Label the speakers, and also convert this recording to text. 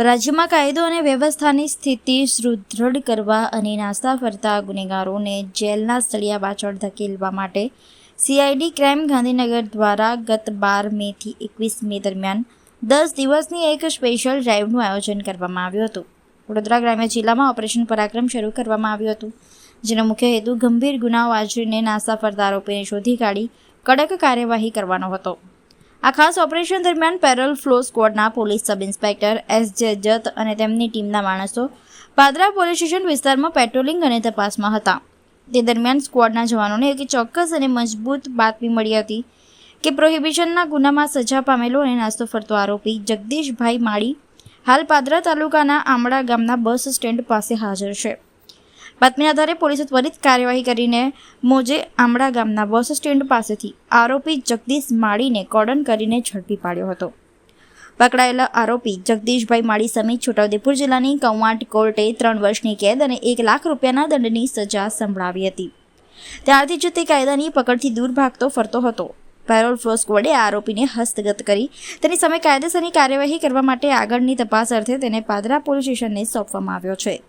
Speaker 1: રાજ્યમાં કાયદો અને વ્યવસ્થાની સ્થિતિ સુદૃઢ કરવા અને નાસ્તા ફરતા ગુનેગારોને જેલના સળિયા પાછળ ધકેલવા માટે સીઆઈડી ક્રાઇમ ગાંધીનગર દ્વારા ગત 12 મેથી 21 મે દરમિયાન 10 દિવસની એક સ્પેશિયલ ડ્રાઇવનું આયોજન કરવામાં આવ્યું હતું. વડોદરા ગ્રામ્ય જિલ્લામાં ઓપરેશન પરાક્રમ શરૂ કરવામાં આવ્યું હતું, જેનો મુખ્ય હેતુ ગંભીર ગુનાઓ આચરીને નાસ્તા ફરતા આરોપીને શોધી કાઢી કડક કાર્યવાહી કરવાનો હતો. આ ખાસ ઓપરેશન દરમિયાન પેરોલ ફ્લો સ્ક્વોડના police sub inspector S J. Jat અને તેમની ટીમના માણસો પાદરા પોલીસ સ્ટેશન વિસ્તારમાં પેટ્રોલિંગ અને તપાસમાં હતા. તે દરમિયાન સ્ક્વોડના જવાનોને એક ચોક્કસ અને મજબૂત બાતમી મળી હતી કે પ્રોહિબિશનના ગુનામાં સજા પામેલો અને નાસ્તો ફરતો આરોપી જગદીશભાઈ માળી હાલ પાદરા તાલુકાના આમડા ગામના બસ સ્ટેન્ડ પાસે હાજર છે. બાતમીના આધારે પોલીસે ત્વરિત કાર્યવાહી કરીને મોજે આમડા ગામના બસ સ્ટેન્ડ પાસેથી આરોપી જગદીશ માળીને કોર્ડન કરીને ઝડપી પાડ્યો હતો. પકડાયેલા આરોપી જગદીશભાઈ માળી સામે છોટાઉદેપુર જિલ્લાની કવાંટ કોર્ટે 3 વર્ષની કેદ અને 1 લાખ રૂપિયાના દંડની સજા સંભળાવી હતી. ત્યારથી જ તે કાયદાની પકડથી દૂર ભાગતો ફરતો હતો. પેરોલ ફ્લો સ્ક્વોડે આરોપીને હસ્તગત કરી તેની સામે કાયદેસરની કાર્યવાહી કરવા માટે આગળની તપાસ અર્થે તેને પાદરા પોલીસ સ્ટેશનને સોંપવામાં આવ્યો છે.